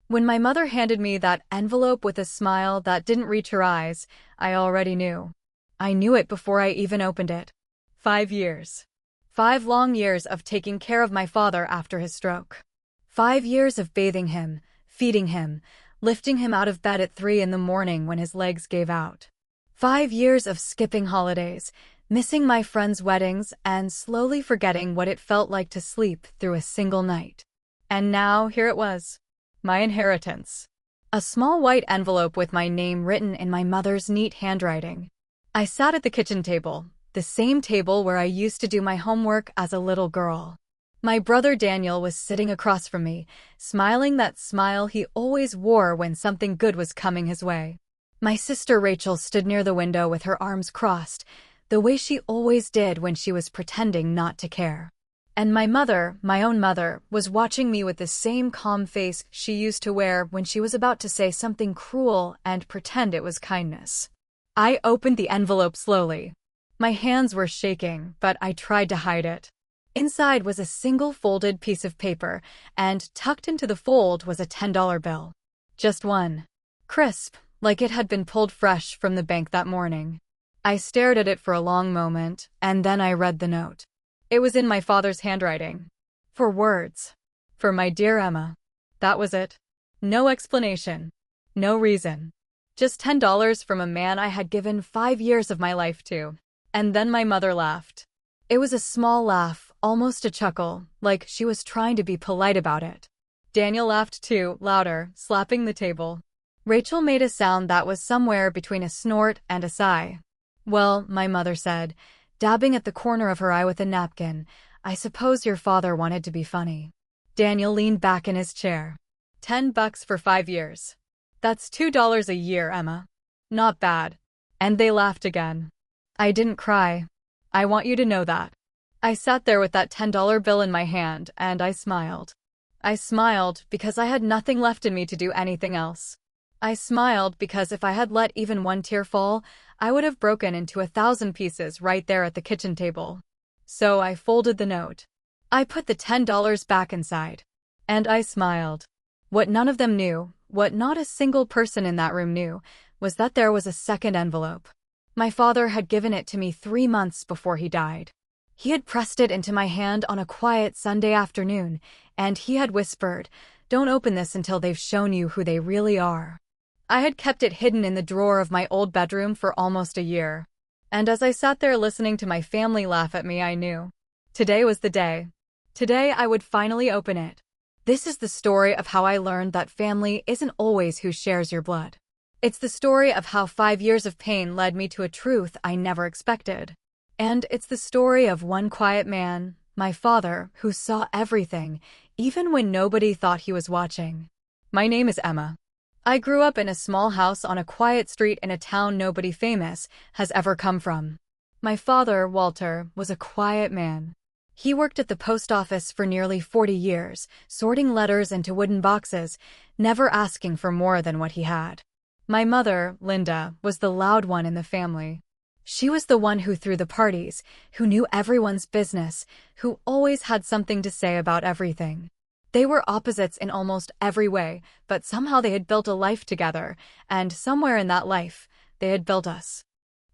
When my mother handed me that envelope with a smile that didn't reach her eyes, I already knew. I knew it before I even opened it. 5 years. 5 long years of taking care of my father after his stroke. 5 years of bathing him, feeding him, lifting him out of bed at 3 in the morning when his legs gave out. 5 years of skipping holidays, missing my friends' weddings, and slowly forgetting what it felt like to sleep through a single night. And now, here it was. My inheritance. A small white envelope with my name written in my mother's neat handwriting. I sat at the kitchen table, the same table where I used to do my homework as a little girl. My brother Daniel was sitting across from me, smiling that smile he always wore when something good was coming his way. My sister Rachel stood near the window with her arms crossed, the way she always did when she was pretending not to care. And my mother, my own mother, was watching me with the same calm face she used to wear when she was about to say something cruel and pretend it was kindness. I opened the envelope slowly. My hands were shaking, but I tried to hide it. Inside was a single folded piece of paper, and tucked into the fold was a $10 bill. Just one. Crisp, like it had been pulled fresh from the bank that morning. I stared at it for a long moment, and then I read the note. It was in my father's handwriting. 4 words. For my dear Emma. That was it. No explanation. No reason. Just $10 from a man I had given 5 years of my life to. And then my mother laughed. It was a small laugh, almost a chuckle, like she was trying to be polite about it. Daniel laughed too, louder, slapping the table. Rachel made a sound that was somewhere between a snort and a sigh. Well, my mother said, dabbing at the corner of her eye with a napkin, I suppose your father wanted to be funny. Daniel leaned back in his chair. $10 for 5 years. That's $2 a year, Emma. Not bad. And they laughed again. I didn't cry. I want you to know that. I sat there with that $10 bill in my hand, and I smiled. I smiled because I had nothing left in me to do anything else. I smiled because if I had let even one tear fall, I would have broken into 1,000 pieces right there at the kitchen table. So I folded the note. I put the $10 back inside. And I smiled. What none of them knew, what not a single person in that room knew, was that there was a second envelope. My father had given it to me 3 months before he died. He had pressed it into my hand on a quiet Sunday afternoon, and he had whispered, "Don't open this until they've shown you who they really are." I had kept it hidden in the drawer of my old bedroom for almost a year. And as I sat there listening to my family laugh at me, I knew. Today was the day. Today I would finally open it. This is the story of how I learned that family isn't always who shares your blood. It's the story of how 5 years of pain led me to a truth I never expected. And it's the story of one quiet man, my father, who saw everything, even when nobody thought he was watching. My name is Emma. I grew up in a small house on a quiet street in a town nobody famous has ever come from. My father, Walter, was a quiet man. He worked at the post office for nearly 40 years, sorting letters into wooden boxes, never asking for more than what he had. My mother, Linda, was the loud one in the family. She was the one who threw the parties, who knew everyone's business, who always had something to say about everything. They were opposites in almost every way, but somehow they had built a life together, and somewhere in that life, they had built us.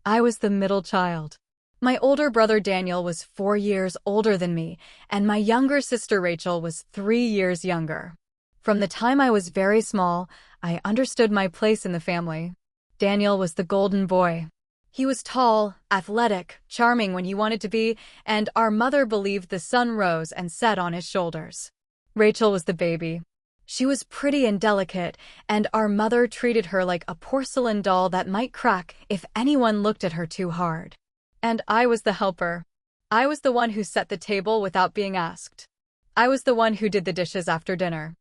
I was the middle child. My older brother Daniel was 4 years older than me, and my younger sister Rachel was 3 years younger. From the time I was very small, I understood my place in the family. Daniel was the golden boy. He was tall, athletic, charming when he wanted to be, and our mother believed the sun rose and set on his shoulders. Rachel was the baby. She was pretty and delicate, and our mother treated her like a porcelain doll that might crack if anyone looked at her too hard. And I was the helper. I was the one who set the table without being asked. I was the one who did the dishes after dinner.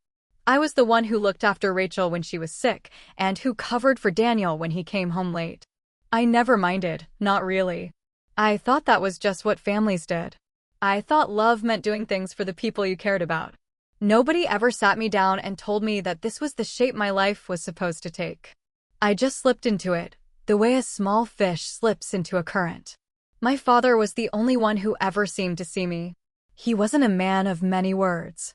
I was the one who looked after Rachel when she was sick, and who covered for Daniel when he came home late. I never minded, not really. I thought that was just what families did. I thought love meant doing things for the people you cared about. Nobody ever sat me down and told me that this was the shape my life was supposed to take. I just slipped into it, the way a small fish slips into a current. My father was the only one who ever seemed to see me. He wasn't a man of many words.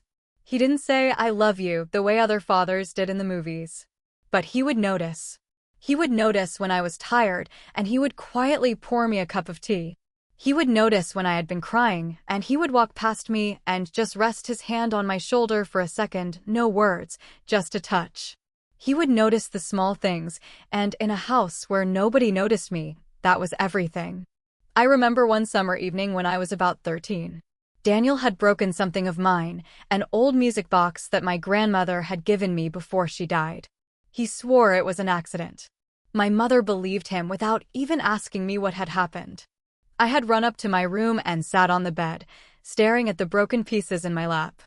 He didn't say, "I love you," the way other fathers did in the movies. But he would notice. He would notice when I was tired, and he would quietly pour me a cup of tea. He would notice when I had been crying, and he would walk past me and just rest his hand on my shoulder for a second, no words, just a touch. He would notice the small things, and in a house where nobody noticed me, that was everything. I remember one summer evening when I was about 13. Daniel had broken something of mine, an old music box that my grandmother had given me before she died. He swore it was an accident. My mother believed him without even asking me what had happened. I had run up to my room and sat on the bed, staring at the broken pieces in my lap.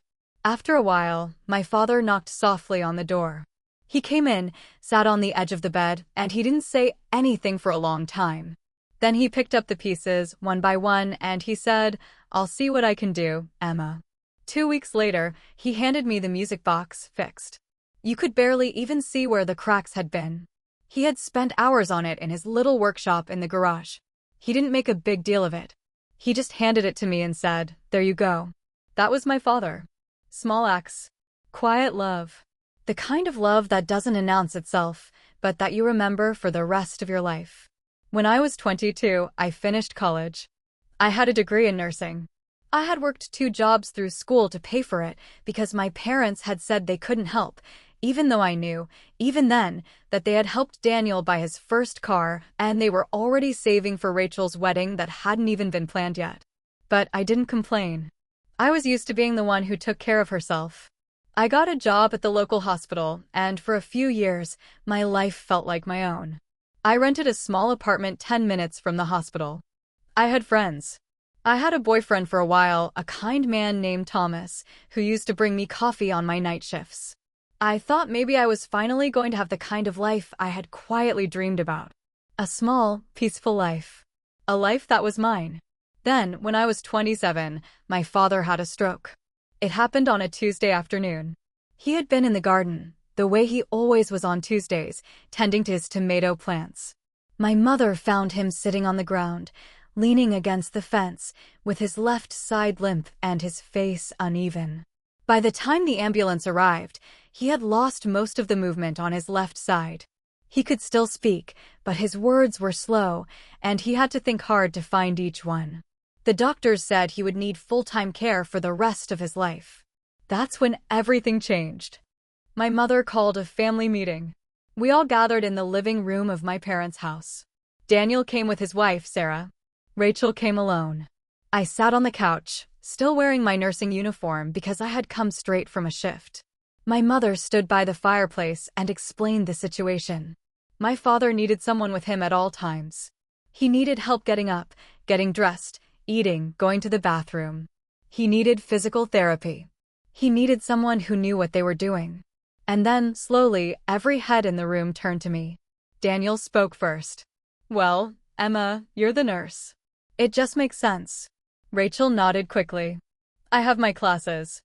After a while, my father knocked softly on the door. He came in, sat on the edge of the bed, and he didn't say anything for a long time. Then he picked up the pieces, one by one, and he said, "I'll see what I can do, Emma." 2 weeks later, he handed me the music box, fixed. You could barely even see where the cracks had been. He had spent hours on it in his little workshop in the garage. He didn't make a big deal of it. He just handed it to me and said, "There you go." That was my father. Small acts. Quiet love. The kind of love that doesn't announce itself, but that you remember for the rest of your life. When I was 22, I finished college. I had a degree in nursing. I had worked 2 jobs through school to pay for it because my parents had said they couldn't help, even though I knew, even then, that they had helped Daniel buy his first car and they were already saving for Rachel's wedding that hadn't even been planned yet. But I didn't complain. I was used to being the one who took care of herself. I got a job at the local hospital, and for a few years, my life felt like my own. I rented a small apartment 10 minutes from the hospital. I had friends. I had a boyfriend for a while, a kind man named Thomas, who used to bring me coffee on my night shifts. I thought maybe I was finally going to have the kind of life I had quietly dreamed about. A small, peaceful life. A life that was mine. Then, when I was 27, my father had a stroke. It happened on a Tuesday afternoon. He had been in the garden, the way he always was on Tuesdays, tending to his tomato plants. My mother found him sitting on the ground, leaning against the fence, with his left side limp and his face uneven. By the time the ambulance arrived, he had lost most of the movement on his left side. He could still speak, but his words were slow, and he had to think hard to find each one. The doctors said he would need full-time care for the rest of his life. That's when everything changed. My mother called a family meeting. We all gathered in the living room of my parents' house. Daniel came with his wife, Sarah. Rachel came alone. I sat on the couch, still wearing my nursing uniform because I had come straight from a shift. My mother stood by the fireplace and explained the situation. My father needed someone with him at all times. He needed help getting up, getting dressed, eating, going to the bathroom. He needed physical therapy. He needed someone who knew what they were doing. And then, slowly, every head in the room turned to me. Daniel spoke first. "Well, Emma, you're the nurse. It just makes sense." Rachel nodded quickly. "I have my classes.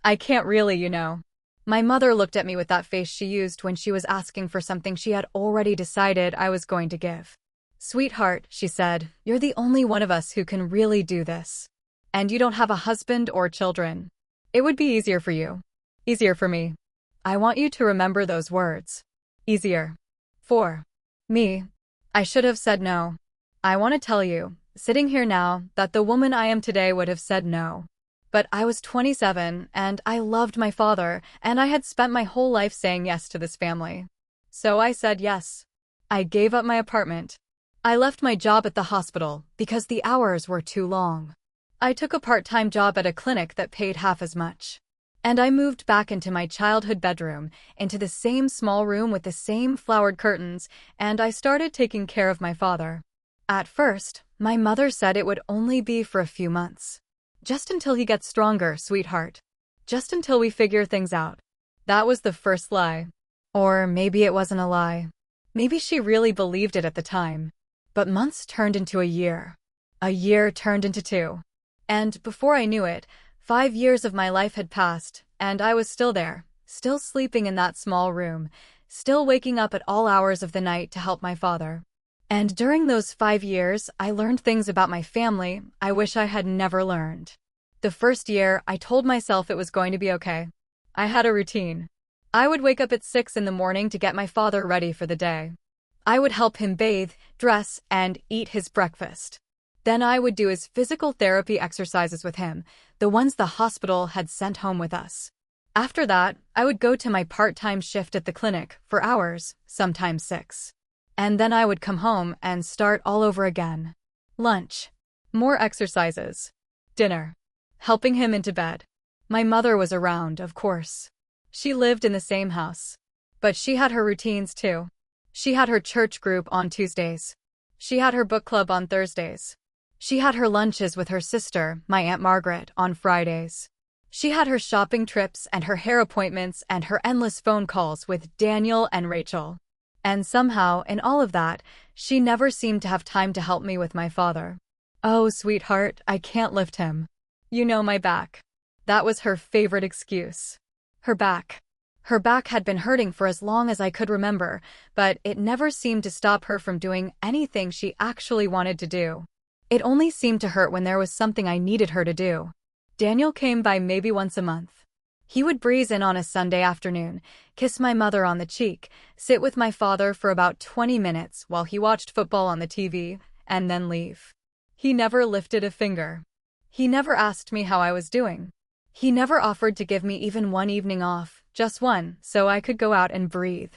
I can't really, you know." My mother looked at me with that face she used when she was asking for something she had already decided I was going to give. "Sweetheart," she said, "you're the only one of us who can really do this. And you don't have a husband or children. It would be easier for you. Easier for me. I want you to remember those words. Easier. For me." I should have said no. I want to tell you, sitting here now, that the woman I am today would have said no. But I was 27, and I loved my father, and I had spent my whole life saying yes to this family. So I said yes. I gave up my apartment. I left my job at the hospital because the hours were too long. I took a part-time job at a clinic that paid half as much. And I moved back into my childhood bedroom, into the same small room with the same flowered curtains, and I started taking care of my father. At first, my mother said it would only be for a few months. "Just until he gets stronger, sweetheart. Just until we figure things out." That was the first lie. Or maybe it wasn't a lie. Maybe she really believed it at the time. But months turned into a year. A year turned into 2. And before I knew it, 5 years of my life had passed, and I was still there, still sleeping in that small room, still waking up at all hours of the night to help my father. And during those 5 years, I learned things about my family I wish I had never learned. The first year, I told myself it was going to be okay. I had a routine. I would wake up at 6 in the morning to get my father ready for the day. I would help him bathe, dress, and eat his breakfast. Then I would do his physical therapy exercises with him, the ones the hospital had sent home with us. After that, I would go to my part-time shift at the clinic for hours, sometimes 6. And then I would come home and start all over again. Lunch. More exercises. Dinner. Helping him into bed. My mother was around, of course. She lived in the same house. But she had her routines too. She had her church group on Tuesdays. She had her book club on Thursdays. She had her lunches with her sister, my Aunt Margaret, on Fridays. She had her shopping trips and her hair appointments and her endless phone calls with Daniel and Rachel. And somehow, in all of that, she never seemed to have time to help me with my father. Oh, sweetheart, I can't lift him. You know my back. That was her favorite excuse. Her back. Her back had been hurting for as long as I could remember, but it never seemed to stop her from doing anything she actually wanted to do. It only seemed to hurt when there was something I needed her to do. Daniel came by maybe once a month. He would breeze in on a Sunday afternoon, kiss my mother on the cheek, sit with my father for about 20 minutes while he watched football on the TV, and then leave. He never lifted a finger. He never asked me how I was doing. He never offered to give me even one evening off, just one, so I could go out and breathe.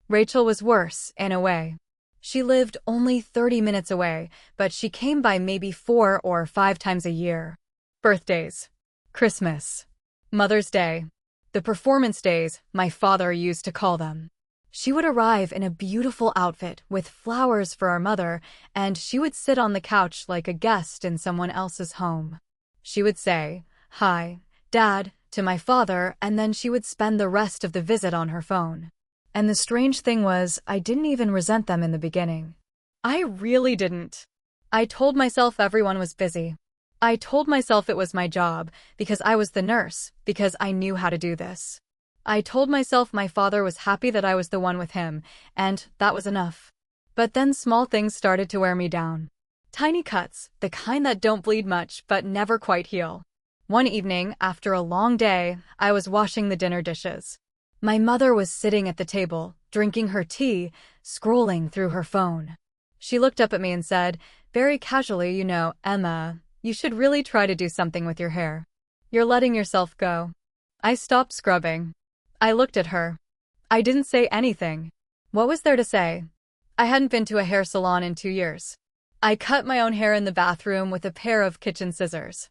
Rachel was worse, in a way. She lived only 30 minutes away, but she came by maybe 4 or 5 times a year. Birthdays. Christmas. Mother's Day. The performance days, my father used to call them. She would arrive in a beautiful outfit with flowers for our mother, and she would sit on the couch like a guest in someone else's home. She would say, "Hi, Dad," to my father, and then she would spend the rest of the visit on her phone. And the strange thing was, I didn't even resent them in the beginning. I really didn't. I told myself everyone was busy. I told myself it was my job, because I was the nurse, because I knew how to do this. I told myself my father was happy that I was the one with him, and that was enough. But then small things started to wear me down. Tiny cuts, the kind that don't bleed much but never quite heal. One evening, after a long day, I was washing the dinner dishes. My mother was sitting at the table, drinking her tea, scrolling through her phone. She looked up at me and said, very casually, "Emma, you should really try to do something with your hair. You're letting yourself go." I stopped scrubbing. I looked at her. I didn't say anything. What was there to say? I hadn't been to a hair salon in 2 years. I cut my own hair in the bathroom with a pair of kitchen scissors.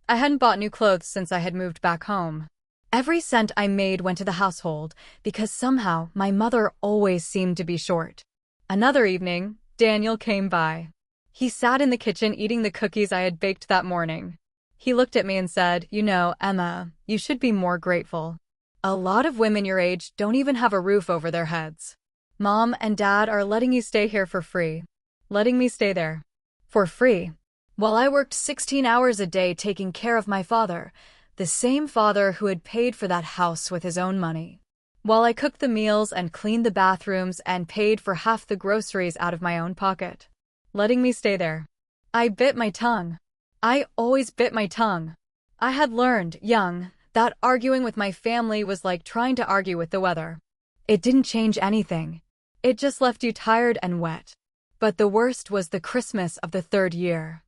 I hadn't bought new clothes since I had moved back home. Every cent I made went to the household, because somehow my mother always seemed to be short. Another evening, Daniel came by. He sat in the kitchen eating the cookies I had baked that morning. He looked at me and said, "Emma, you should be more grateful. A lot of women your age don't even have a roof over their heads. Mom and Dad are letting you stay here for free. Letting me stay there. For free. While I worked 16 hours a day taking care of my father, the same father who had paid for that house with his own money. While I cooked the meals and cleaned the bathrooms and paid for half the groceries out of my own pocket. Letting me stay there." I bit my tongue. I always bit my tongue. I had learned, young, that arguing with my family was like trying to argue with the weather. It didn't change anything. It just left you tired and wet. But the worst was the Christmas of the 3rd year.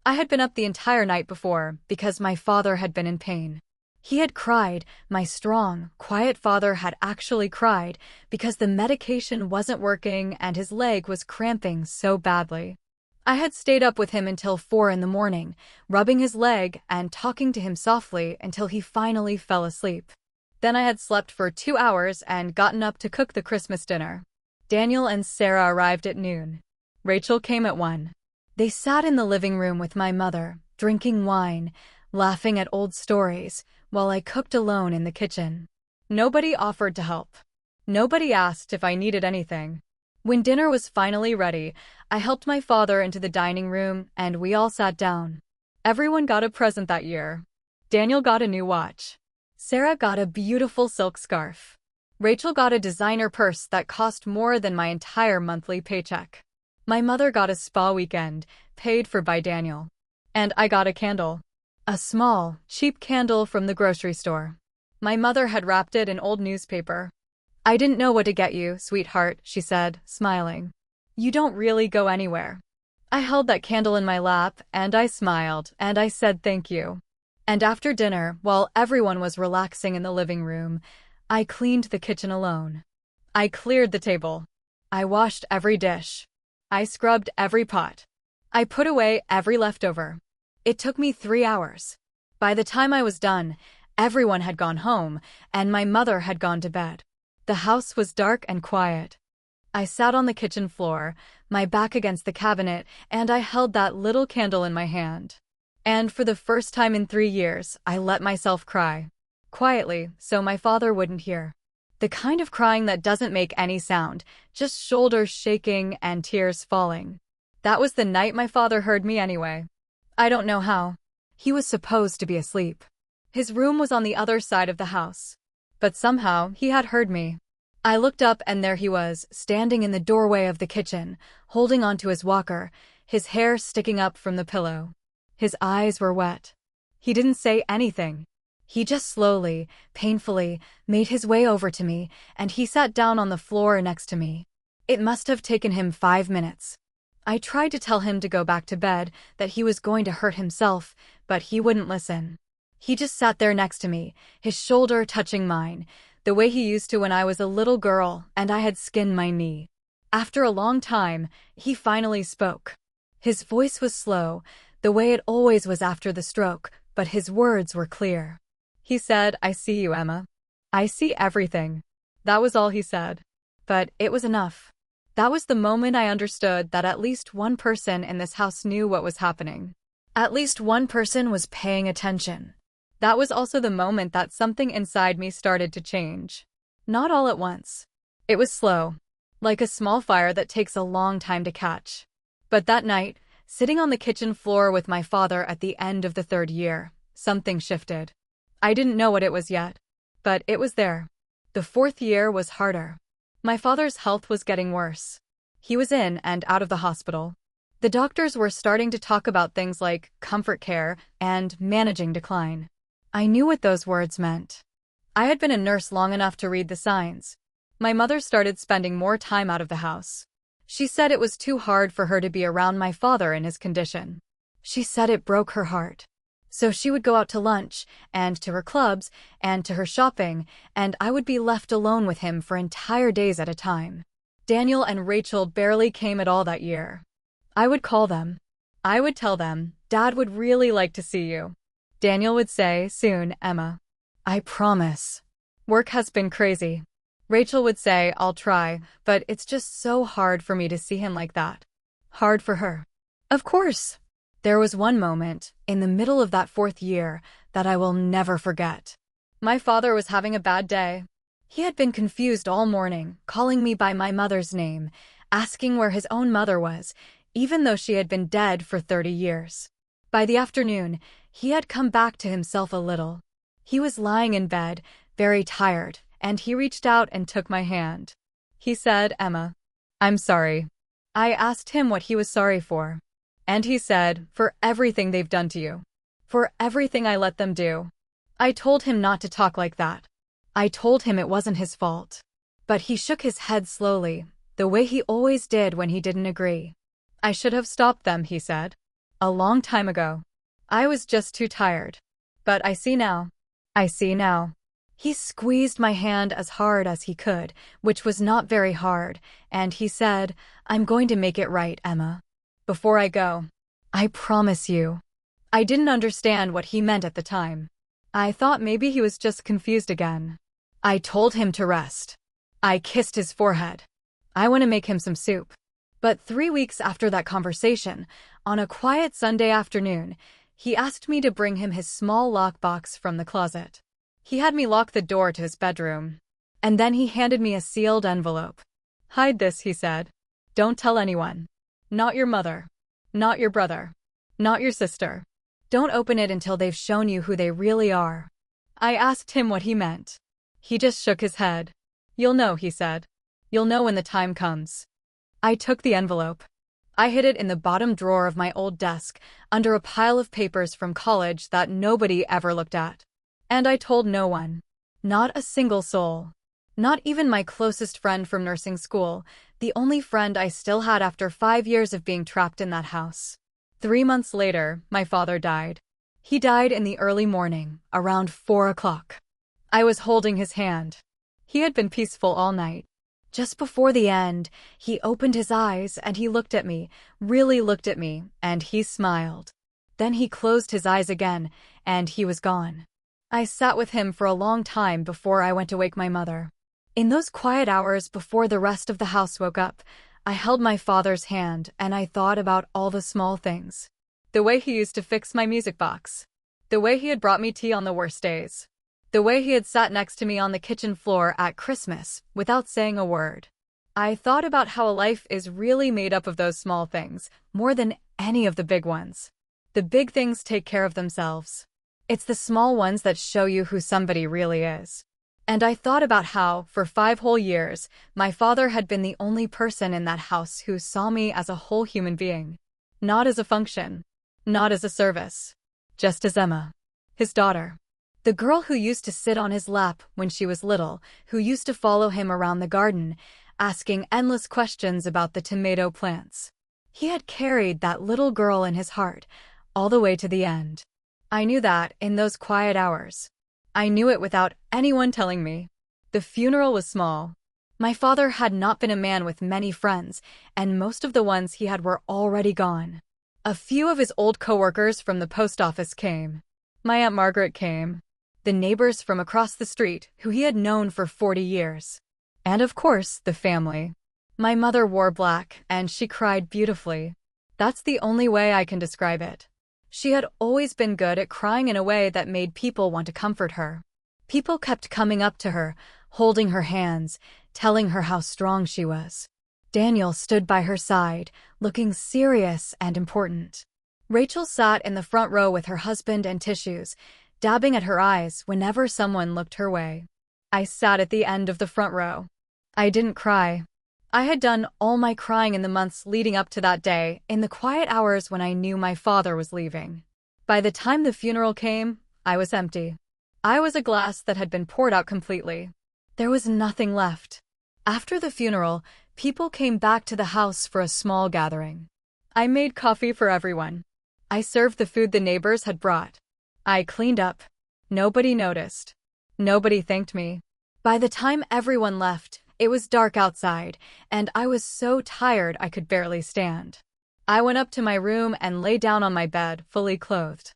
I had been up the entire night before because my father had been in pain. He had cried, my strong, quiet father had actually cried because the medication wasn't working and his leg was cramping so badly. I had stayed up with him until 4 in the morning, rubbing his leg and talking to him softly until he finally fell asleep. Then I had slept for 2 hours and gotten up to cook the Christmas dinner. Daniel and Sarah arrived at noon. Rachel came at 1. They sat in the living room with my mother, drinking wine, laughing at old stories, while I cooked alone in the kitchen. Nobody offered to help. Nobody asked if I needed anything. When dinner was finally ready, I helped my father into the dining room and we all sat down. Everyone got a present that year. Daniel got a new watch. Sarah got a beautiful silk scarf. Rachel got a designer purse that cost more than my entire monthly paycheck. My mother got a spa weekend, paid for by Daniel. And I got a candle. A small, cheap candle from the grocery store. My mother had wrapped it in old newspaper. I didn't know what to get you, sweetheart, she said, smiling. You don't really go anywhere. I held that candle in my lap, and I smiled, and I said thank you. And after dinner, while everyone was relaxing in the living room, I cleaned the kitchen alone. I cleared the table. I washed every dish. I scrubbed every pot. I put away every leftover. It took me 3 hours. By the time I was done, everyone had gone home, and my mother had gone to bed. The house was dark and quiet. I sat on the kitchen floor, my back against the cabinet, and I held that little candle in my hand. And for the first time in 3 years, I let myself cry. Quietly, so my father wouldn't hear. The kind of crying that doesn't make any sound, just shoulders shaking and tears falling. That was the night my father heard me anyway. I don't know how. He was supposed to be asleep. His room was on the other side of the house. But somehow, he had heard me. I looked up and there he was, standing in the doorway of the kitchen, holding onto his walker, his hair sticking up from the pillow. His eyes were wet. He didn't say anything. He just slowly, painfully, made his way over to me, and he sat down on the floor next to me. It must have taken him 5 minutes. I tried to tell him to go back to bed, that he was going to hurt himself, but he wouldn't listen. He just sat there next to me, his shoulder touching mine, the way he used to when I was a little girl and I had skinned my knee. After a long time, he finally spoke. His voice was slow, the way it always was after the stroke, but his words were clear. He said, I see you, Emma. I see everything. That was all he said. But it was enough. That was the moment I understood that at least one person in this house knew what was happening. At least one person was paying attention. That was also the moment that something inside me started to change. Not all at once. It was slow, like a small fire that takes a long time to catch. But that night, sitting on the kitchen floor with my father at the end of the 3rd year, something shifted. I didn't know what it was yet, but it was there. The 4th year was harder. My father's health was getting worse. He was in and out of the hospital. The doctors were starting to talk about things like comfort care and managing decline. I knew what those words meant. I had been a nurse long enough to read the signs. My mother started spending more time out of the house. She said it was too hard for her to be around my father in his condition. She said it broke her heart. So she would go out to lunch, and to her clubs, and to her shopping, and I would be left alone with him for entire days at a time. Daniel and Rachel barely came at all that year. I would call them. I would tell them, Dad would really like to see you. Daniel would say, soon, Emma. I promise. Work has been crazy. Rachel would say, I'll try, but it's just so hard for me to see him like that. Hard for her. Of course. There was one moment, in the middle of that 4th year, that I will never forget. My father was having a bad day. He had been confused all morning, calling me by my mother's name, asking where his own mother was, even though she had been dead for 30 years. By the afternoon, he had come back to himself a little. He was lying in bed, very tired, and he reached out and took my hand. He said, Emma, I'm sorry. I asked him what he was sorry for. And he said, for everything they've done to you. For everything I let them do. I told him not to talk like that. I told him it wasn't his fault. But he shook his head slowly, the way he always did when he didn't agree. I should have stopped them, he said. A long time ago. I was just too tired. But I see now. I see now. He squeezed my hand as hard as he could, which was not very hard, and he said, I'm going to make it right, Emma. Before I go. I promise you. I didn't understand what he meant at the time. I thought maybe he was just confused again. I told him to rest. I kissed his forehead. I want to make him some soup. But 3 weeks after that conversation, on a quiet Sunday afternoon, he asked me to bring him his small lockbox from the closet. He had me lock the door to his bedroom. And then he handed me a sealed envelope. Hide this, he said. Don't tell anyone. Not your mother. Not your brother. Not your sister. Don't open it until they've shown you who they really are. I asked him what he meant. He just shook his head. You'll know, he said. You'll know when the time comes. I took the envelope. I hid it in the bottom drawer of my old desk, under a pile of papers from college that nobody ever looked at. And I told no one. Not a single soul. Not even my closest friend from nursing school, the only friend I still had after 5 years of being trapped in that house. 3 months later, my father died. He died in the early morning, around 4 o'clock. I was holding his hand. He had been peaceful all night. Just before the end, he opened his eyes and he looked at me, really looked at me, and he smiled. Then he closed his eyes again, and he was gone. I sat with him for a long time before I went to wake my mother. In those quiet hours before the rest of the house woke up, I held my father's hand and I thought about all the small things. The way he used to fix my music box. The way he had brought me tea on the worst days. The way he had sat next to me on the kitchen floor at Christmas without saying a word. I thought about how a life is really made up of those small things, more than any of the big ones. The big things take care of themselves. It's the small ones that show you who somebody really is. And I thought about how, for 5 whole years, my father had been the only person in that house who saw me as a whole human being. Not as a function. Not as a service. Just as Emma. His daughter. The girl who used to sit on his lap when she was little, who used to follow him around the garden, asking endless questions about the tomato plants. He had carried that little girl in his heart, all the way to the end. I knew that in those quiet hours. I knew it without anyone telling me. The funeral was small. My father had not been a man with many friends, and most of the ones he had were already gone. A few of his old coworkers from the post office came. My Aunt Margaret came. The neighbors from across the street, who he had known for 40 years. And of course, the family. My mother wore black, and she cried beautifully. That's the only way I can describe it. She had always been good at crying in a way that made people want to comfort her. People kept coming up to her, holding her hands, telling her how strong she was. Daniel stood by her side, looking serious and important. Rachel sat in the front row with her husband and tissues, dabbing at her eyes whenever someone looked her way. I sat at the end of the front row. I didn't cry. I had done all my crying in the months leading up to that day, in the quiet hours when I knew my father was leaving. By the time the funeral came, I was empty. I was a glass that had been poured out completely. There was nothing left. After the funeral, people came back to the house for a small gathering. I made coffee for everyone. I served the food the neighbors had brought. I cleaned up. Nobody noticed. Nobody thanked me. By the time everyone left, it was dark outside, and I was so tired I could barely stand. I went up to my room and lay down on my bed, fully clothed.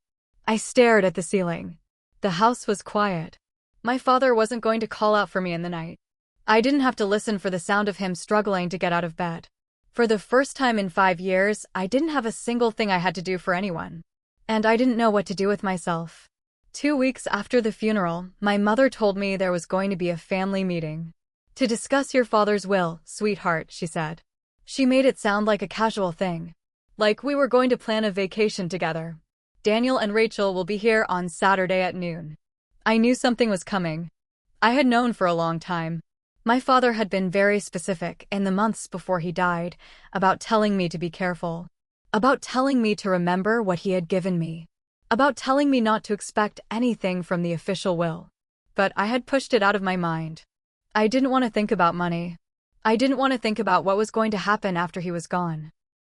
I stared at the ceiling. The house was quiet. My father wasn't going to call out for me in the night. I didn't have to listen for the sound of him struggling to get out of bed. For the first time in 5 years, I didn't have a single thing I had to do for anyone. And I didn't know what to do with myself. 2 weeks after the funeral, my mother told me there was going to be a family meeting. To discuss your father's will, sweetheart, she said. She made it sound like a casual thing. Like we were going to plan a vacation together. Daniel and Rachel will be here on Saturday at noon. I knew something was coming. I had known for a long time. My father had been very specific in the months before he died about telling me to be careful. About telling me to remember what he had given me. About telling me not to expect anything from the official will. But I had pushed it out of my mind. I didn't want to think about money. I didn't want to think about what was going to happen after he was gone.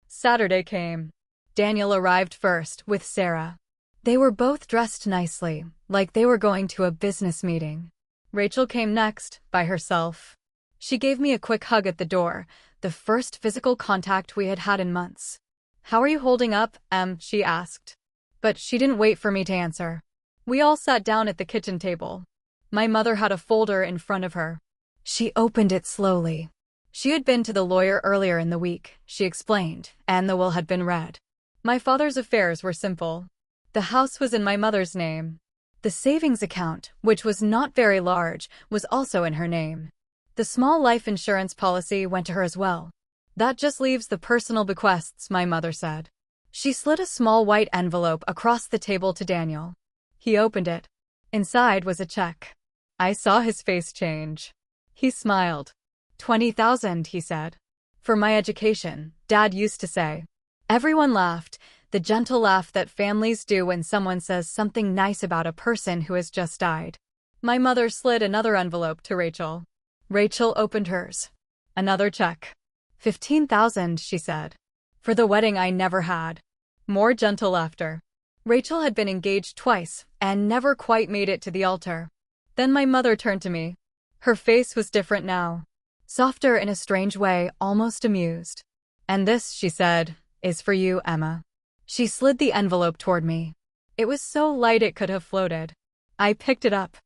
Saturday came. Daniel arrived first, with Sarah. They were both dressed nicely, like they were going to a business meeting. Rachel came next, by herself. She gave me a quick hug at the door, the first physical contact we had had in months. "How are you holding up, Em?" she asked. But she didn't wait for me to answer. We all sat down at the kitchen table. My mother had a folder in front of her. She opened it slowly. She had been to the lawyer earlier in the week, she explained, and the will had been read. My father's affairs were simple. The house was in my mother's name. The savings account, which was not very large, was also in her name. The small life insurance policy went to her as well. That just leaves the personal bequests, my mother said. She slid a small white envelope across the table to Daniel. He opened it. Inside was a check. I saw his face change. He smiled. 20,000, he said. For my education, Dad used to say. Everyone laughed, the gentle laugh that families do when someone says something nice about a person who has just died. My mother slid another envelope to Rachel. Rachel opened hers. Another check. 15,000, she said. For the wedding I never had. More gentle laughter. Rachel had been engaged twice and never quite made it to the altar. Then my mother turned to me. Her face was different now. Softer in a strange way, almost amused. And this, she said, is for you, Emma. She slid the envelope toward me. It was so light it could have floated. I picked it up.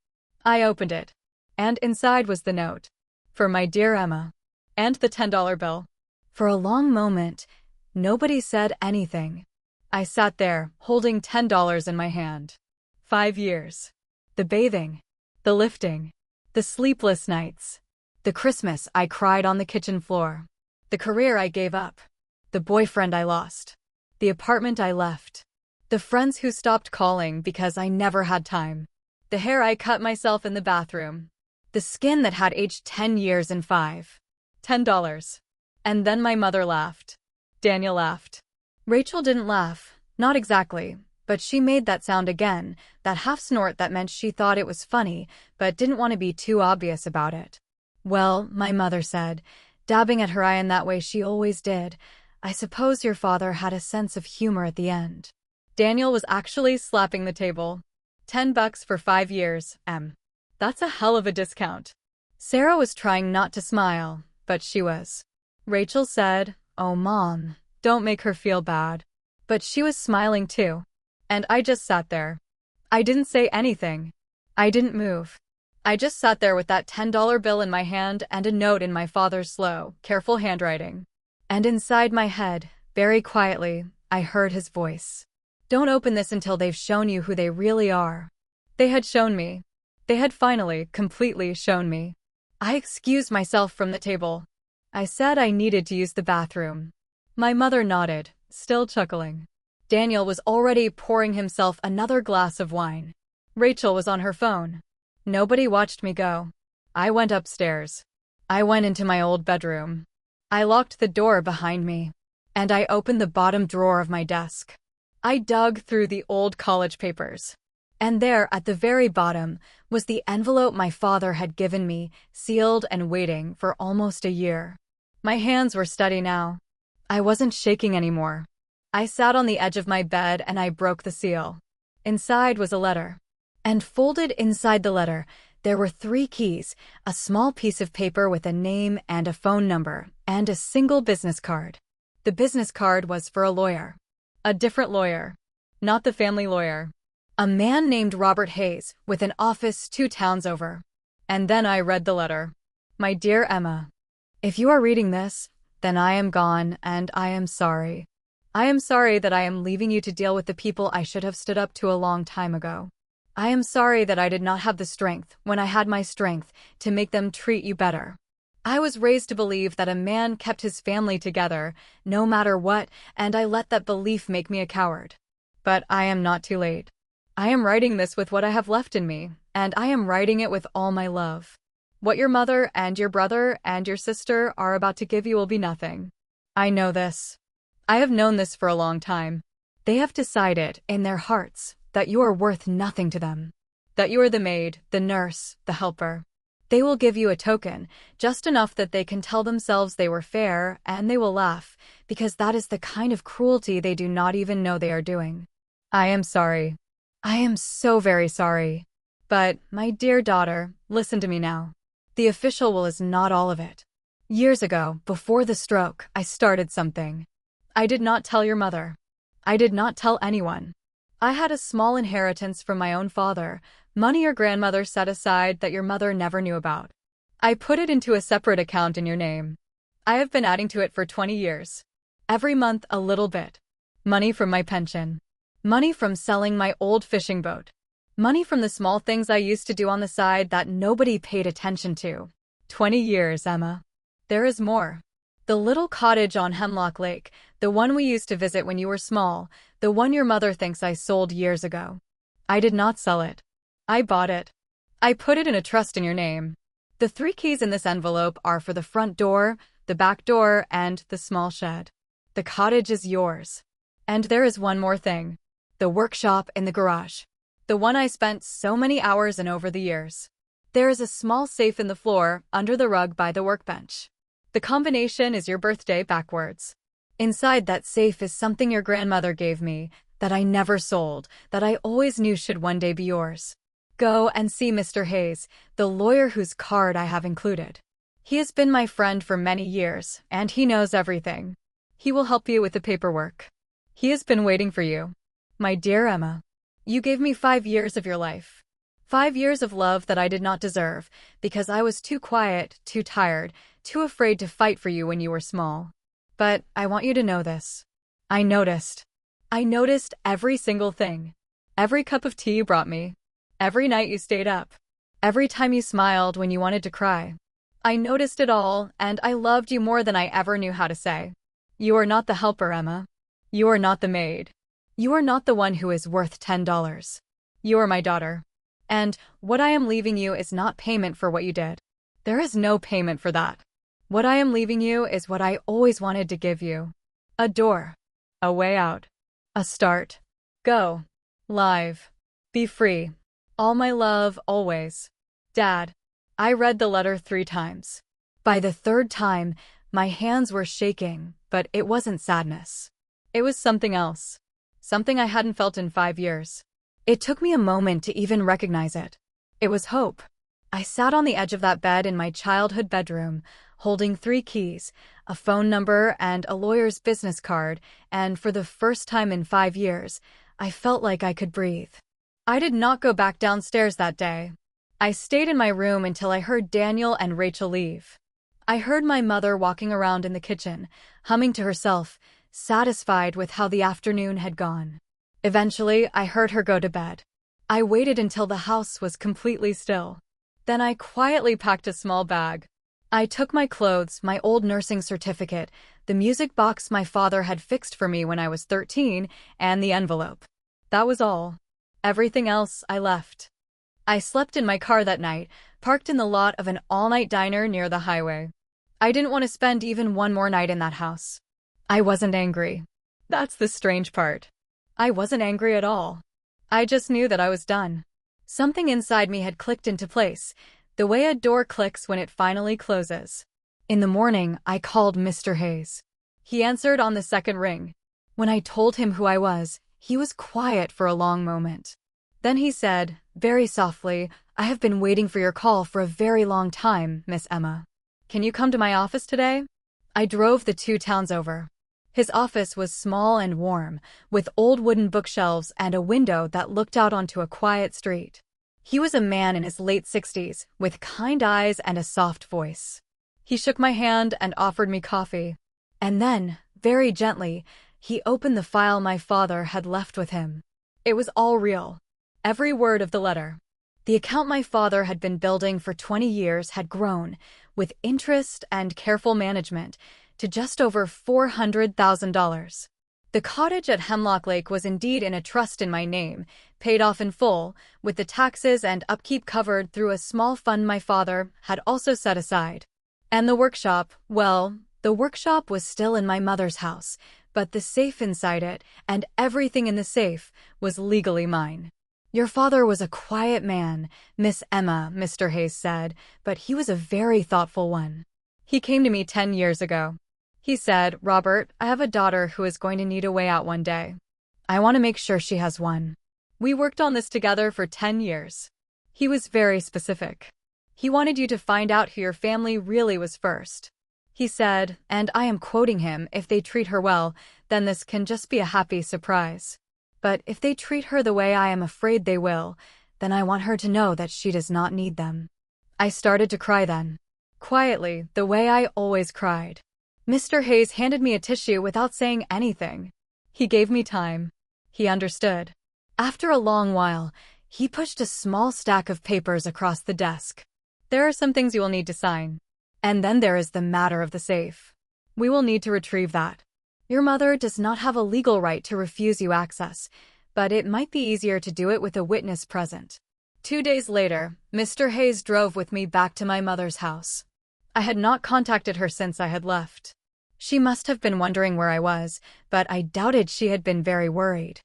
I opened it. And inside was the note. For my dear Emma. And the $10 bill. For a long moment, nobody said anything. I sat there, holding $10 in my hand. 5 years. The bathing. The lifting. The sleepless nights. The Christmas I cried on the kitchen floor. The career I gave up. The boyfriend I lost. The apartment I left. The friends who stopped calling because I never had time. The hair I cut myself in the bathroom. The skin that had aged 10 years in 5. $10. And then my mother laughed. Daniel laughed. Rachel didn't laugh, not exactly, but she made that sound again, that half snort that meant she thought it was funny, but didn't want to be too obvious about it. Well, my mother said, dabbing at her eye in that way she always did, I suppose your father had a sense of humor at the end. Daniel was actually slapping the table. $10 for 5 years, Em. That's a hell of a discount. Sarah was trying not to smile, but she was. Rachel said, Oh, Mom, don't make her feel bad. But she was smiling too. And I just sat there. I didn't say anything. I didn't move. I just sat there with that $10 bill in my hand and a note in my father's slow, careful handwriting. And inside my head, very quietly, I heard his voice. Don't open this until they've shown you who they really are. They had shown me. They had finally, completely shown me. I excused myself from the table. I said I needed to use the bathroom. My mother nodded, still chuckling. Daniel was already pouring himself another glass of wine. Rachel was on her phone. Nobody watched me go. I went upstairs. I went into my old bedroom. I locked the door behind me. And I opened the bottom drawer of my desk. I dug through the old college papers. And there, at the very bottom, was the envelope my father had given me, sealed and waiting for almost a year. My hands were steady now. I wasn't shaking anymore. I sat on the edge of my bed and I broke the seal. Inside was a letter. And folded inside the letter, there were 3 keys, a small piece of paper with a name and a phone number, and a single business card. The business card was for a lawyer. A different lawyer. Not the family lawyer. A man named Robert Hayes, with an office 2 towns over. And then I read the letter. My dear Emma, if you are reading this, then I am gone and I am sorry. I am sorry that I am leaving you to deal with the people I should have stood up to a long time ago. I am sorry that I did not have the strength, when I had my strength, to make them treat you better. I was raised to believe that a man kept his family together, no matter what, and I let that belief make me a coward. But I am not too late. I am writing this with what I have left in me, and I am writing it with all my love. What your mother and your brother and your sister are about to give you will be nothing. I know this. I have known this for a long time. They have decided, in their hearts, that you are worth nothing to them. That you are the maid, the nurse, the helper. They will give you a token, just enough that they can tell themselves they were fair, and they will laugh, because that is the kind of cruelty they do not even know they are doing. I am sorry. I am so very sorry. But, my dear daughter, listen to me now. The official will is not all of it. Years ago, before the stroke, I started something. I did not tell your mother. I did not tell anyone. I had a small inheritance from my own father, money your grandmother set aside that your mother never knew about. I put it into a separate account in your name. I have been adding to it for 20 years. Every month a little bit. Money from my pension. Money from selling my old fishing boat. Money from the small things I used to do on the side that nobody paid attention to. 20 years, Emma. There is more. The little cottage on Hemlock Lake, the one we used to visit when you were small, the one your mother thinks I sold years ago. I did not sell it. I bought it. I put it in a trust in your name. The 3 keys in this envelope are for the front door, the back door, and the small shed. The cottage is yours. And there is one more thing. The workshop in the garage. The one I spent so many hours in over the years. There is a small safe in the floor, under the rug by the workbench. The combination is your birthday backwards. Inside that safe is something your grandmother gave me, that I never sold, that I always knew should one day be yours. Go and see Mr. Hayes, the lawyer whose card I have included. He has been my friend for many years, and he knows everything. He will help you with the paperwork. He has been waiting for you. My dear Emma, you gave me 5 years of your life. 5 years of love that I did not deserve, because I was too quiet, too tired, too afraid to fight for you when you were small. But I want you to know this. I noticed every single thing. Every cup of tea you brought me. Every night you stayed up. Every time you smiled when you wanted to cry. I noticed it all, and I loved you more than I ever knew how to say. You are not the helper, Emma. You are not the maid. You are not the one who is worth $10. You are my daughter. And what I am leaving you is not payment for what you did. There is no payment for that. What I am leaving you is what I always wanted to give you. A door. A way out. A start. Go. Live. Be free. All my love, always. Dad. I read the letter 3 times. By the 3rd time, my hands were shaking, but it wasn't sadness. It was something else. Something I hadn't felt in 5 years. It took me a moment to even recognize it. It was hope. I sat on the edge of that bed in my childhood bedroom, holding 3 keys, a phone number and a lawyer's business card, and for the first time in 5 years, I felt like I could breathe. I did not go back downstairs that day. I stayed in my room until I heard Daniel and Rachel leave. I heard my mother walking around in the kitchen, humming to herself, satisfied with how the afternoon had gone. Eventually, I heard her go to bed. I waited until the house was completely still. Then I quietly packed a small bag. I took my clothes, my old nursing certificate, the music box my father had fixed for me when I was 13, and the envelope. That was all. Everything else I left. I slept in my car that night, parked in the lot of an all-night diner near the highway. I didn't want to spend even one more night in that house. I wasn't angry. That's the strange part. I wasn't angry at all. I just knew that I was done. Something inside me had clicked into place, the way a door clicks when it finally closes. In the morning, I called Mr. Hayes. He answered on the 2nd ring. When I told him who I was, he was quiet for a long moment. Then he said, very softly, I have been waiting for your call for a very long time, Miss Emma. Can you come to my office today? I drove the 2 towns over. His office was small and warm, with old wooden bookshelves and a window that looked out onto a quiet street. He was a man in his late 60s, with kind eyes and a soft voice. He shook my hand and offered me coffee. And then, very gently, he opened the file my father had left with him. It was all real. Every word of the letter. The account my father had been building for 20 years had grown, with interest and careful management, to just over $400,000. The cottage at Hemlock Lake was indeed in a trust in my name, paid off in full, with the taxes and upkeep covered through a small fund my father had also set aside. And the workshop, well, the workshop was still in my mother's house, but the safe inside it, and everything in the safe, was legally mine. Your father was a quiet man, Miss Emma, Mr. Hayes said, but he was a very thoughtful one. He came to me 10 years ago. He said, Robert, I have a daughter who is going to need a way out one day. I want to make sure she has one. We worked on this together for 10 years. He was very specific. He wanted you to find out who your family really was first. He said, and I am quoting him, if they treat her well, then this can just be a happy surprise. But if they treat her the way I am afraid they will, then I want her to know that she does not need them. I started to cry then. Quietly, the way I always cried. Mr. Hayes handed me a tissue without saying anything. He gave me time. He understood. After a long while, he pushed a small stack of papers across the desk. There are some things you will need to sign. And then there is the matter of the safe. We will need to retrieve that. Your mother does not have a legal right to refuse you access, but it might be easier to do it with a witness present. 2 days later, Mr. Hayes drove with me back to my mother's house. I had not contacted her since I had left. She must have been wondering where I was, but I doubted she had been very worried.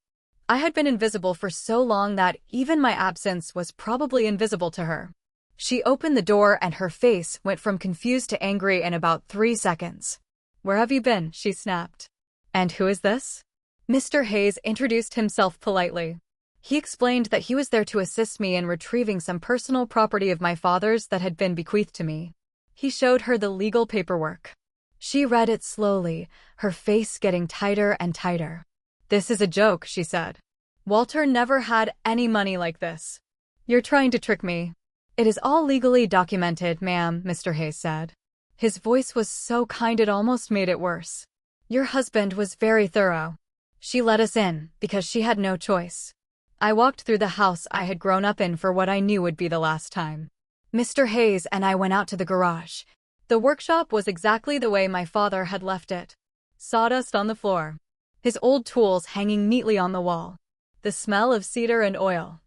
I had been invisible for so long that even my absence was probably invisible to her. She opened the door and her face went from confused to angry in about 3 seconds. "Where have you been?" she snapped. "And who is this?" Mr. Hayes introduced himself politely. He explained that he was there to assist me in retrieving some personal property of my father's that had been bequeathed to me. He showed her the legal paperwork. She read it slowly, her face getting tighter and tighter. "This is a joke," she said. "Walter never had any money like this. You're trying to trick me." "It is all legally documented, ma'am," Mr. Hayes said. His voice was so kind it almost made it worse. "Your husband was very thorough. She let us in because she had no choice." I walked through the house I had grown up in for what I knew would be the last time. Mr. Hayes and I went out to the garage. The workshop was exactly the way my father had left it. Sawdust on the floor. His old tools hanging neatly on the wall. The smell of cedar and oil.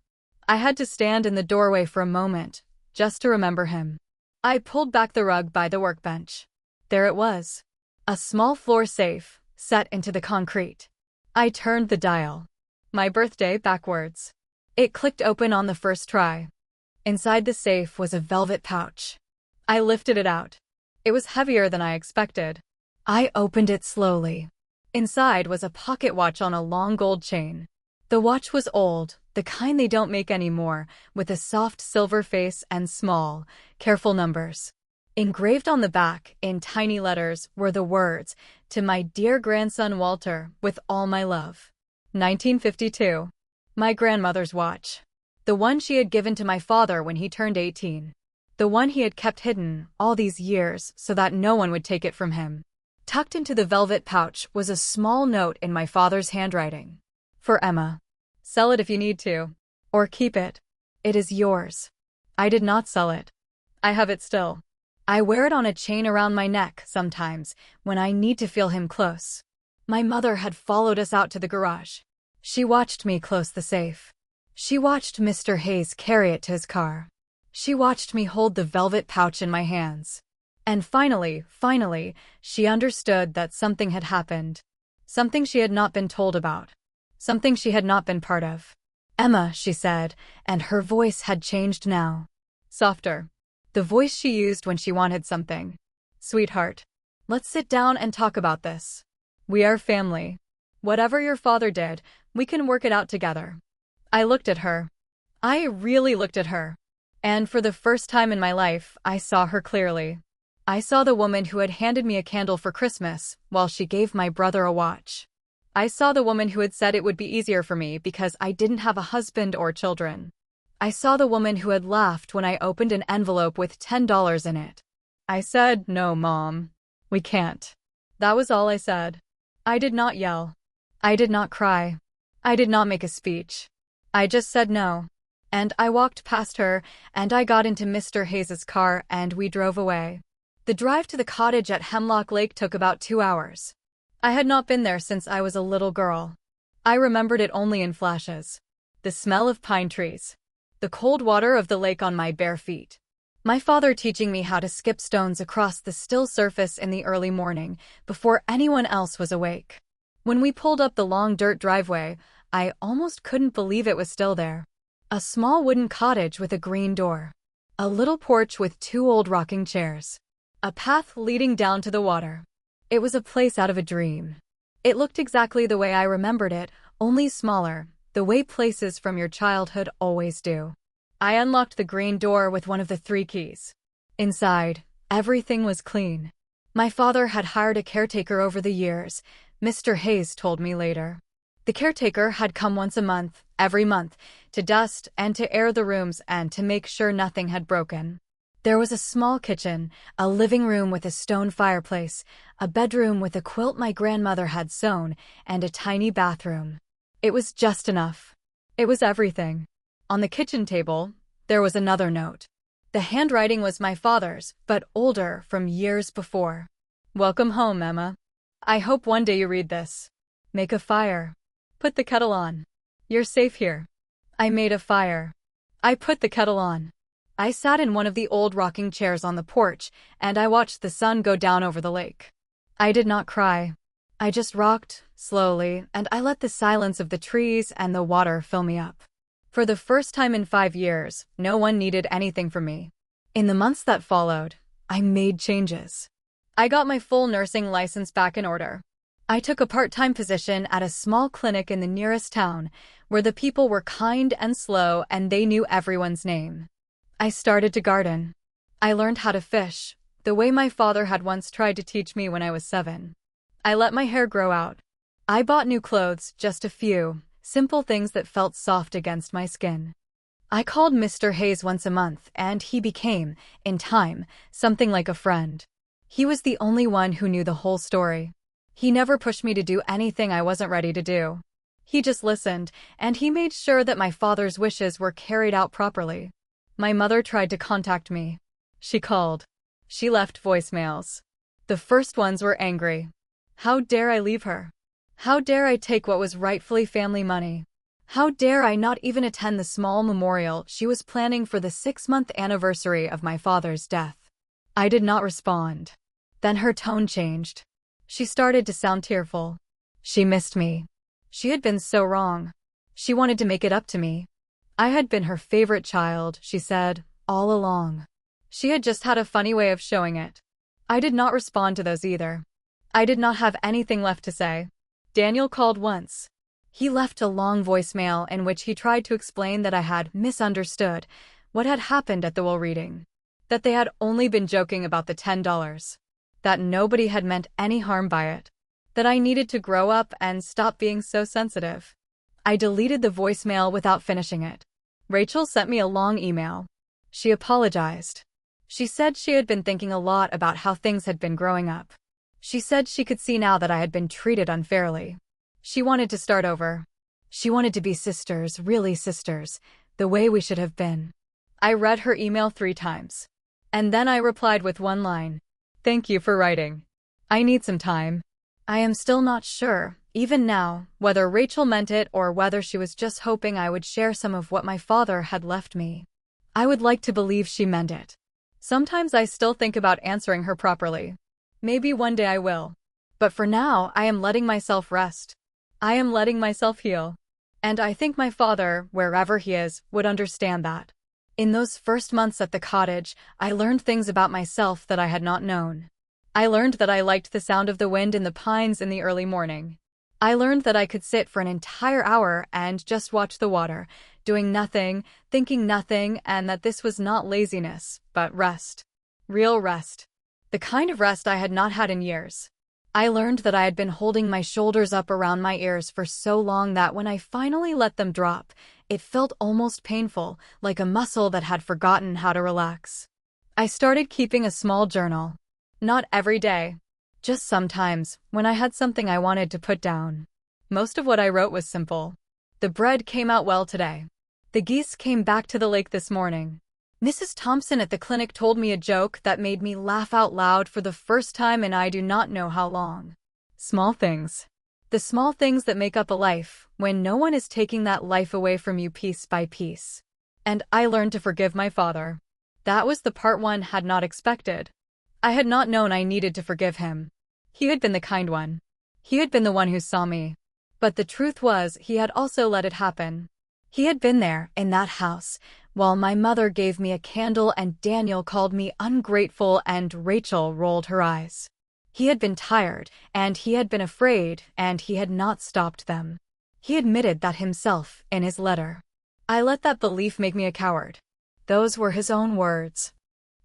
I had to stand in the doorway for a moment, just to remember him. I pulled back the rug by the workbench. There it was. A small floor safe, set into the concrete. I turned the dial. My birthday backwards. It clicked open on the first try. Inside the safe was a velvet pouch. I lifted it out. It was heavier than I expected. I opened it slowly. Inside was a pocket watch on a long gold chain. The watch was old, the kind they don't make anymore, with a soft silver face and small, careful numbers. Engraved on the back, in tiny letters, were the words, "To my dear grandson Walter, with all my love." 1952. My grandmother's watch. The one she had given to my father when he turned 18. The one he had kept hidden all these years so that no one would take it from him. Tucked into the velvet pouch was a small note in my father's handwriting. "For Emma. Sell it if you need to. Or keep it. It is yours." I did not sell it. I have it still. I wear it on a chain around my neck sometimes when I need to feel him close. My mother had followed us out to the garage. She watched me close the safe. She watched Mr. Hayes carry it to his car. She watched me hold the velvet pouch in my hands. And finally, she understood that something had happened. Something she had not been told about. Something she had not been part of. "Emma," she said, and her voice had changed now. Softer. The voice she used when she wanted something. "Sweetheart, let's sit down and talk about this. We are family. Whatever your father did, we can work it out together." I looked at her. I really looked at her. And for the first time in my life, I saw her clearly. I saw the woman who had handed me a candle for Christmas, while she gave my brother a watch. I saw the woman who had said it would be easier for me because I didn't have a husband or children. I saw the woman who had laughed when I opened an envelope with $10 in it. I said, "No, Mom. We can't." That was all I said. I did not yell. I did not cry. I did not make a speech. I just said no. And I walked past her, and I got into Mr. Hayes's car, and we drove away. The drive to the cottage at Hemlock Lake took about 2 hours. I had not been there since I was a little girl. I remembered it only in flashes. The smell of pine trees. The cold water of the lake on my bare feet. My father teaching me how to skip stones across the still surface in the early morning, before anyone else was awake. When we pulled up the long dirt driveway, I almost couldn't believe it was still there. A small wooden cottage with a green door. A little porch with 2 old rocking chairs. A path leading down to the water. It was a place out of a dream. It looked exactly the way I remembered it, only smaller, the way places from your childhood always do. I unlocked the green door with one of the 3 keys. Inside, everything was clean. My father had hired a caretaker over the years, Mr. Hayes told me later. The caretaker had come once a month, every month, to dust and to air the rooms and to make sure nothing had broken. There was a small kitchen, a living room with a stone fireplace, a bedroom with a quilt my grandmother had sewn, and a tiny bathroom. It was just enough. It was everything. On the kitchen table, there was another note. The handwriting was my father's, but older, from years before. "Welcome home, Emma. I hope one day you read this. Make a fire. Put the kettle on. You're safe here." I made a fire. I put the kettle on. I sat in one of the old rocking chairs on the porch, and I watched the sun go down over the lake. I did not cry. I just rocked, slowly, and I let the silence of the trees and the water fill me up. For the first time in 5 years, no one needed anything from me. In the months that followed, I made changes. I got my full nursing license back in order. I took a part-time position at a small clinic in the nearest town, where the people were kind and slow and they knew everyone's name. I started to garden. I learned how to fish, the way my father had once tried to teach me when I was 7. I let my hair grow out. I bought new clothes, just a few, simple things that felt soft against my skin. I called Mr. Hayes once a month, and he became, in time, something like a friend. He was the only one who knew the whole story. He never pushed me to do anything I wasn't ready to do. He just listened, and he made sure that my father's wishes were carried out properly. My mother tried to contact me. She called. She left voicemails. The first ones were angry. How dare I leave her? How dare I take what was rightfully family money? How dare I not even attend the small memorial she was planning for the 6-month anniversary of my father's death? I did not respond. Then her tone changed. She started to sound tearful. She missed me. She had been so wrong. She wanted to make it up to me. I had been her favorite child, she said, all along. She had just had a funny way of showing it. I did not respond to those either. I did not have anything left to say. Daniel called once. He left a long voicemail in which he tried to explain that I had misunderstood what had happened at the will reading. That they had only been joking about the $10. That nobody had meant any harm by it. That I needed to grow up and stop being so sensitive. I deleted the voicemail without finishing it. Rachel sent me a long email. She apologized. She said she had been thinking a lot about how things had been growing up. She said she could see now that I had been treated unfairly. She wanted to start over. She wanted to be sisters, really sisters, the way we should have been. I read her email 3 times. And then I replied with one line. Thank you for writing. I need some time. I am still not sure, even now, whether Rachel meant it or whether she was just hoping I would share some of what my father had left me. I would like to believe she meant it. Sometimes I still think about answering her properly. Maybe one day I will. But for now, I am letting myself rest. I am letting myself heal. And I think my father, wherever he is, would understand that. In those first months at the cottage, I learned things about myself that I had not known. I learned that I liked the sound of the wind in the pines in the early morning. I learned that I could sit for an entire hour and just watch the water, doing nothing, thinking nothing, and that this was not laziness, but rest. Real rest. The kind of rest I had not had in years. I learned that I had been holding my shoulders up around my ears for so long that when I finally let them drop, it felt almost painful, like a muscle that had forgotten how to relax. I started keeping a small journal. Not every day. Just sometimes, when I had something I wanted to put down. Most of what I wrote was simple. The bread came out well today. The geese came back to the lake this morning. Mrs. Thompson at the clinic told me a joke that made me laugh out loud for the first time in I do not know how long. Small things. The small things that make up a life, when no one is taking that life away from you piece by piece. And I learned to forgive my father. That was the part one had not expected. I had not known I needed to forgive him. He had been the kind one. He had been the one who saw me. But the truth was, he had also let it happen. He had been there, in that house, while my mother gave me a candle and Daniel called me ungrateful and Rachel rolled her eyes. He had been tired, and he had been afraid, and he had not stopped them. He admitted that himself, in his letter. I let that belief make me a coward. Those were his own words.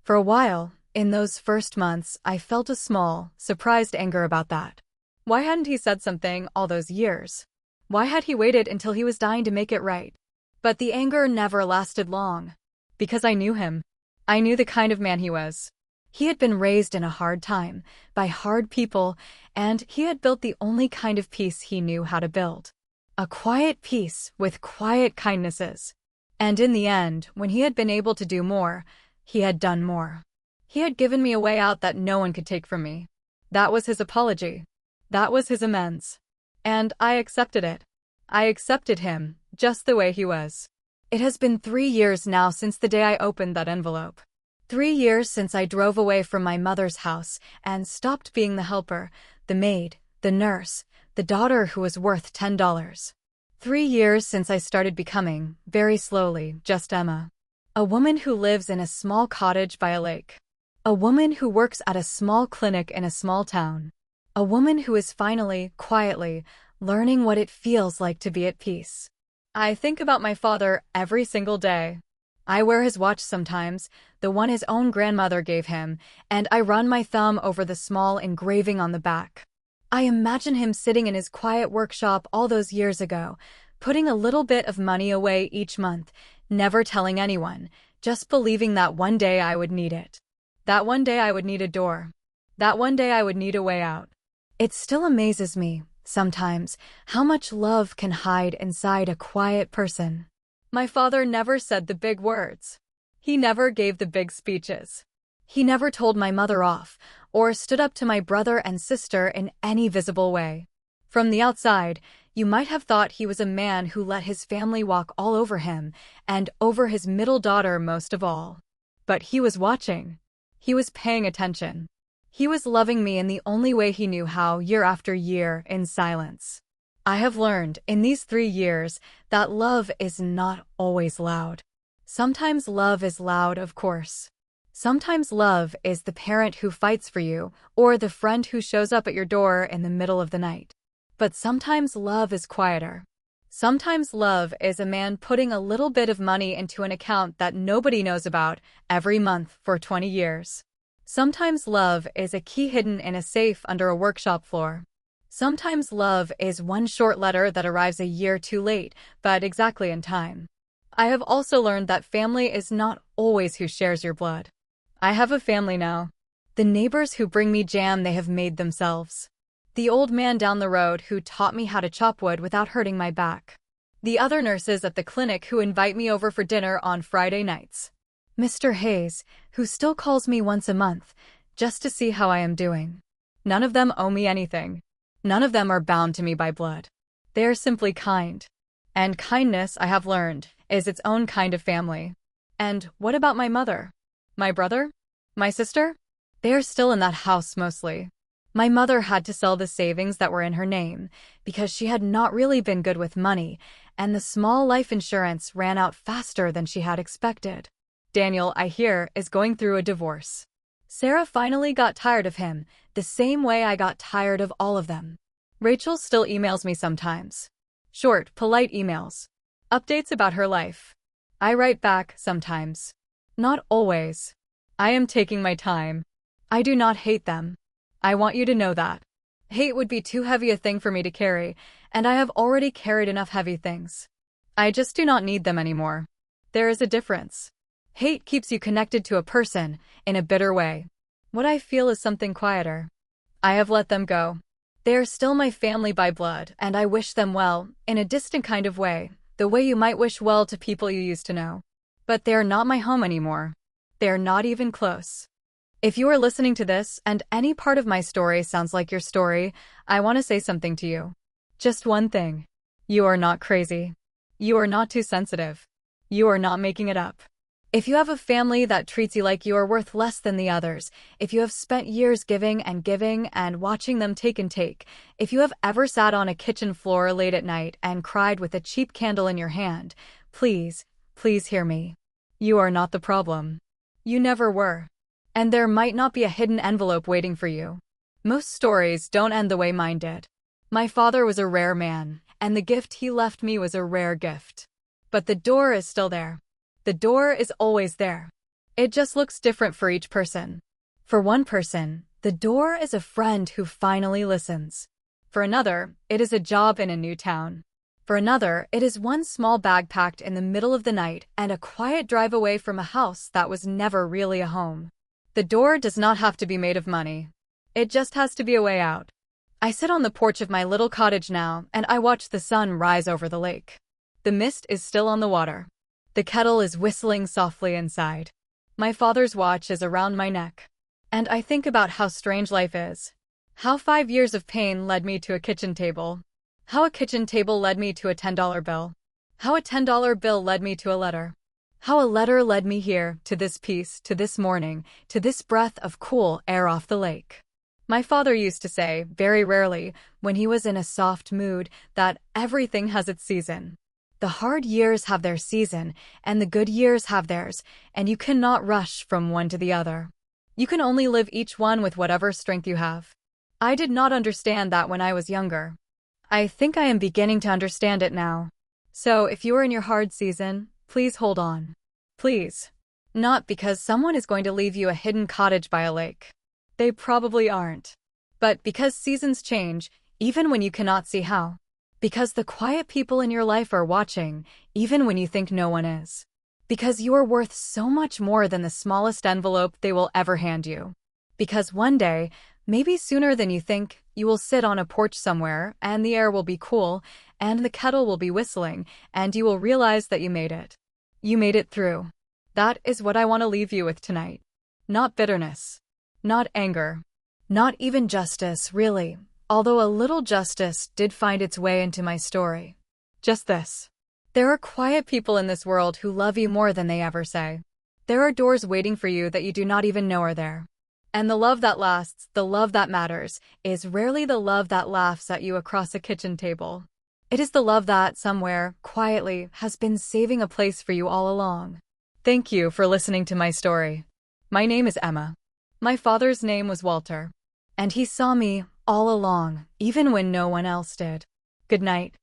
For a while, in those first months, I felt a small, surprised anger about that. Why hadn't he said something all those years? Why had he waited until he was dying to make it right? But the anger never lasted long. Because I knew him. I knew the kind of man he was. He had been raised in a hard time, by hard people, and he had built the only kind of peace he knew how to build. A quiet peace with quiet kindnesses. And in the end, when he had been able to do more, he had done more. He had given me a way out that no one could take from me. That was his apology. That was his amends. And I accepted it. I accepted him, just the way he was. It has been 3 years now since the day I opened that envelope. 3 years since I drove away from my mother's house and stopped being the helper, the maid, the nurse, the daughter who was worth $10. 3 years since I started becoming, very slowly, just Emma. A woman who lives in a small cottage by a lake. A woman who works at a small clinic in a small town. A woman who is finally, quietly, learning what it feels like to be at peace. I think about my father every single day. I wear his watch sometimes, the one his own grandmother gave him, and I run my thumb over the small engraving on the back. I imagine him sitting in his quiet workshop all those years ago, putting a little bit of money away each month, never telling anyone, just believing that one day I would need it. That one day I would need a door. That one day I would need a way out. It still amazes me, sometimes, how much love can hide inside a quiet person. My father never said the big words. He never gave the big speeches. He never told my mother off, or stood up to my brother and sister in any visible way. From the outside, you might have thought he was a man who let his family walk all over him, and over his middle daughter most of all. But he was watching. He was paying attention. He was loving me in the only way he knew how, year after year, in silence. I have learned, in these 3 years, that love is not always loud. Sometimes love is loud, of course. Sometimes love is the parent who fights for you, or the friend who shows up at your door in the middle of the night. But sometimes love is quieter. Sometimes love is a man putting a little bit of money into an account that nobody knows about every month for 20 years. Sometimes love is a key hidden in a safe under a workshop floor. Sometimes love is one short letter that arrives a year too late, but exactly in time. I have also learned that family is not always who shares your blood. I have a family now. The neighbors who bring me jam they have made themselves. The old man down the road who taught me how to chop wood without hurting my back. The other nurses at the clinic who invite me over for dinner on Friday nights. Mr. Hayes, who still calls me once a month, just to see how I am doing. None of them owe me anything. None of them are bound to me by blood. They are simply kind. And kindness, I have learned, is its own kind of family. And what about my mother? My brother? My sister? They are still in that house mostly. My mother had to sell the savings that were in her name, because she had not really been good with money, and the small life insurance ran out faster than she had expected. Daniel, I hear, is going through a divorce. Sarah finally got tired of him, the same way I got tired of all of them. Rachel still emails me sometimes. Short, polite emails. Updates about her life. I write back sometimes. Not always. I am taking my time. I do not hate them. I want you to know that. Hate would be too heavy a thing for me to carry, and I have already carried enough heavy things. I just do not need them anymore. There is a difference. Hate keeps you connected to a person, in a bitter way. What I feel is something quieter. I have let them go. They are still my family by blood, and I wish them well, in a distant kind of way, the way you might wish well to people you used to know. But they are not my home anymore. They are not even close. If you are listening to this, and any part of my story sounds like your story, I want to say something to you. Just one thing. You are not crazy. You are not too sensitive. You are not making it up. If you have a family that treats you like you are worth less than the others, if you have spent years giving and watching them take and take, if you have ever sat on a kitchen floor late at night and cried with a cheap candle in your hand, please, please hear me. You are not the problem. You never were. And there might not be a hidden envelope waiting for you. Most stories don't end the way mine did. My father was a rare man, and the gift he left me was a rare gift. But the door is still there. The door is always there. It just looks different for each person. For one person, the door is a friend who finally listens. For another, it is a job in a new town. For another, it is one small bag packed in the middle of the night and a quiet drive away from a house that was never really a home. The door does not have to be made of money. It just has to be a way out. I sit on the porch of my little cottage now, and I watch the sun rise over the lake. The mist is still on the water. The kettle is whistling softly inside. My father's watch is around my neck. And I think about how strange life is. How 5 years of pain led me to a kitchen table. How a kitchen table led me to a $10 bill. How a $10 bill led me to a letter. How a letter led me here, to this peace, to this morning, to this breath of cool air off the lake. My father used to say, very rarely, when he was in a soft mood, that everything has its season. The hard years have their season, and the good years have theirs, and you cannot rush from one to the other. You can only live each one with whatever strength you have. I did not understand that when I was younger. I think I am beginning to understand it now. So, if you are in your hard season, please hold on. Please. Not because someone is going to leave you a hidden cottage by a lake. They probably aren't. But because seasons change, even when you cannot see how. Because the quiet people in your life are watching, even when you think no one is. Because you are worth so much more than the smallest envelope they will ever hand you. Because one day, maybe sooner than you think, you will sit on a porch somewhere, and the air will be cool, and the kettle will be whistling, and you will realize that you made it. You made it through. That is what I want to leave you with tonight. Not bitterness. Not anger. Not even justice, really, although a little justice did find its way into my story. Just this. There are quiet people in this world who love you more than they ever say. There are doors waiting for you that you do not even know are there. And the love that lasts, the love that matters, is rarely the love that laughs at you across a kitchen table. It is the love that, somewhere, quietly, has been saving a place for you all along. Thank you for listening to my story. My name is Emma. My father's name was Walter. And he saw me all along, even when no one else did. Good night.